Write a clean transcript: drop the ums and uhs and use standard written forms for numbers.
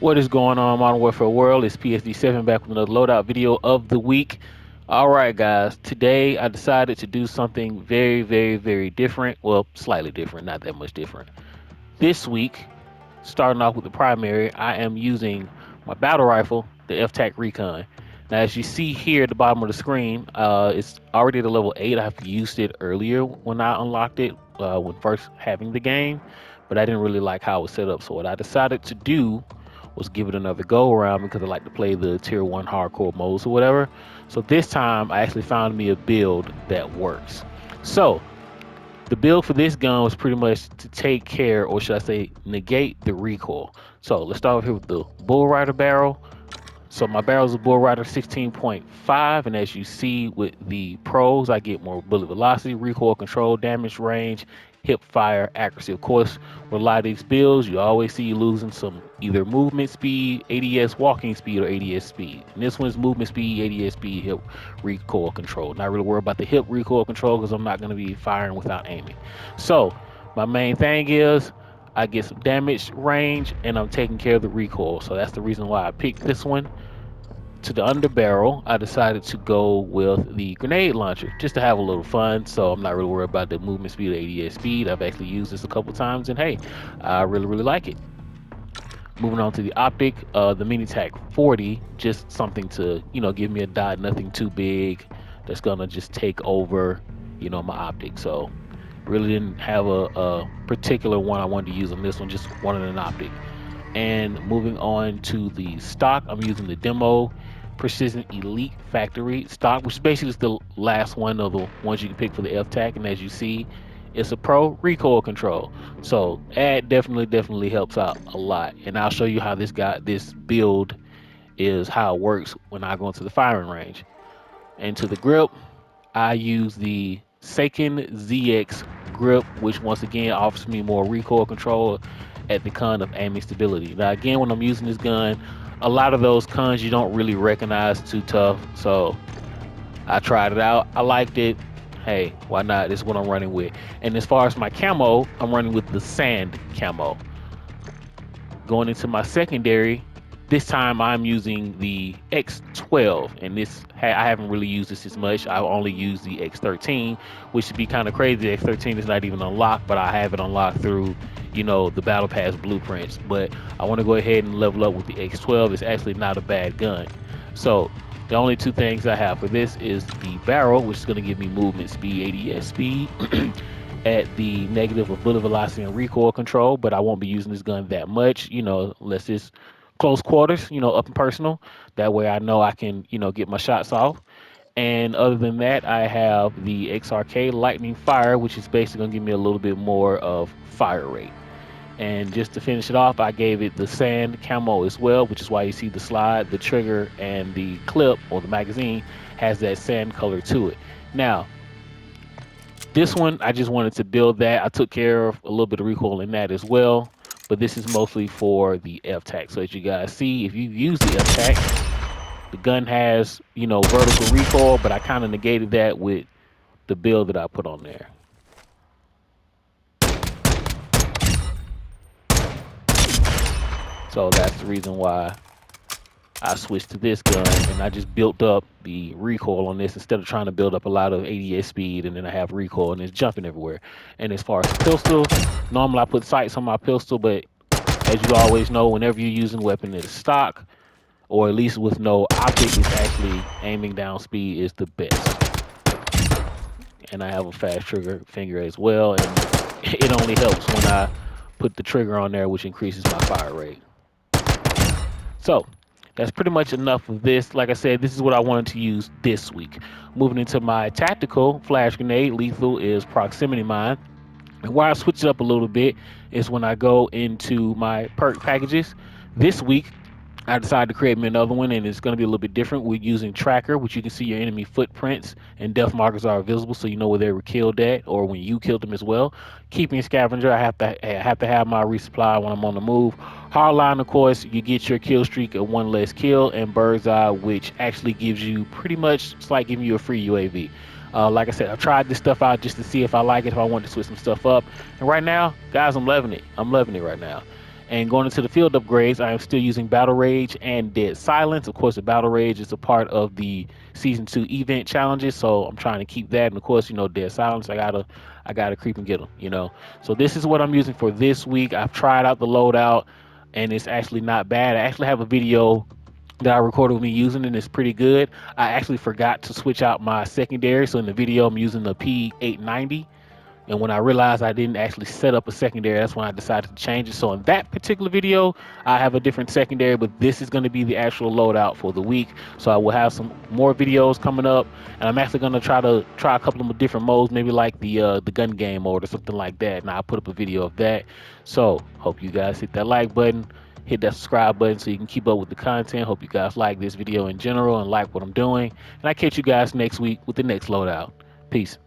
What is going on, Modern Warfare World? It's PSD7 back with another loadout video of the week. All right, guys. Today I decided to do something very different. Well, slightly different, not that much different. This week, starting off with the primary, I am using my battle rifle, the FTAC Recon. Now, as you see here at the bottom of the screen, it's already at a level 8. I've used it earlier when I unlocked it, when first having the game, but I didn't really like how it was set up. So what I decided to do was give it another go around because I like to play the tier 1 hardcore modes or whatever. So this time I actually found me a build that works. So the build for this gun was pretty much to take care, or should I say negate, the recoil. So let's start off here with the Bull Rider barrel. So my barrel is a Bull Rider 16.5, and as you see with the pros, I get more bullet velocity, recoil control, damage range, hip fire, accuracy. Of course, with a lot of these builds, you always see you losing some either movement speed, ADS walking speed, or ADS speed. And this one's movement speed, ADS speed, hip recoil control. Not really worried about the hip recoil control because I'm not going to be firing without aiming. So my main thing is I get some damage range and I'm taking care of the recoil. So that's the reason why I picked this one. To the underbarrel, I decided to go with the grenade launcher just to have a little fun. So I'm not really worried about the movement speed or ADS speed. I've actually used this a couple times and hey, I really like it. Moving on to the optic, the Mini Tac 40, just something to, give me a dot, nothing too big that's gonna just take over, my optic. So really didn't have a particular one I wanted to use on this one, just wanted an optic. And moving on to the stock, I'm using the Demo Precision Elite Factory stock, which is basically just the last one of the ones you can pick for the FTAC. And as you see, it's a pro recoil control. So that definitely helps out a lot. And I'll show you how this build is how it works when I go into the firing range. And to the grip, I use the Seiken ZX grip, which once again offers me more recoil control at the con of aiming stability. Now again, when I'm using this gun, a lot of those cons you don't really recognize too tough. So I tried it out. I liked it. Hey, why not? This is what I'm running with. And as far as my camo, I'm running with the sand camo. Going into my secondary, this time I'm using the X12, and I haven't really used this as much. I only use the X13, which should be kind of crazy. The X13 is not even unlocked, but I have it unlocked through, the Battle Pass blueprints. But I want to go ahead and level up with the X12. It's actually not a bad gun. So the only two things I have for this is the barrel, which is going to give me movement speed, ADS speed. At the negative of bullet velocity and recoil control, but I won't be using this gun that much, unless it's close quarters, up and personal. That way I know I can, get my shots off. And other than that, I have the XRK Lightning Fire, which is basically going to give me a little bit more of fire rate. And just to finish it off, I gave it the sand camo as well, which is why you see the slide, the trigger, and the clip or the magazine has that sand color to it. Now, this one, I just wanted to build that. I took care of a little bit of recoil in that as well, but this is mostly for the FTAC. So as you guys see, if you use the FTAC, the gun has, vertical recoil, but I kind of negated that with the build that I put on there. So that's the reason why I switched to this gun, and I just built up the recoil on this instead of trying to build up a lot of ADS speed, and then I have recoil and it's jumping everywhere. And as far as the pistol, normally I put sights on my pistol, but as you always know, whenever you're using a weapon that is stock, or at least with no optic, it's actually aiming down speed is the best. And I have a fast trigger finger as well, and it only helps when I put the trigger on there, which increases my fire rate. So that's pretty much enough of this. Like I said, this is what I wanted to use this week. Moving into my tactical flash grenade, lethal is proximity mine. And why I switch it up a little bit is when I go into my perk packages. This week, I decided to create me another one, and it's going to be a little bit different. We're using tracker, which you can see your enemy footprints and death markers are visible, so you know where they were killed at or when you killed them as well. Keeping scavenger, I have to have my resupply when I'm on the move. Hardline, of course, you get your kill streak at one less kill, and bird's eye, which actually gives you pretty much, it's like giving you a free UAV. Like I said, I've tried this stuff out just to see if I like it, if I want to switch some stuff up. And right now, guys, I'm loving it. I'm loving it right now. And going into the field upgrades, I am still using Battle Rage and Dead Silence. Of course, the Battle Rage is a part of the Season 2 event challenges, so I'm trying to keep that. And of course, Dead Silence, I gotta creep and get them. So this is what I'm using for this week. I've tried out the loadout, and it's actually not bad. I actually have a video that I recorded with me using it, and it's pretty good. I actually forgot to switch out my secondary, so in the video I'm using the P890. And when I realized I didn't actually set up a secondary, that's when I decided to change it. So in that particular video, I have a different secondary, but this is going to be the actual loadout for the week. So I will have some more videos coming up, and I'm actually going to try a couple of different modes, maybe like the gun game mode or something like that. And I'll put up a video of that. So hope you guys hit that like button, hit that subscribe button so you can keep up with the content. Hope you guys like this video in general and like what I'm doing. And I catch you guys next week with the next loadout. Peace.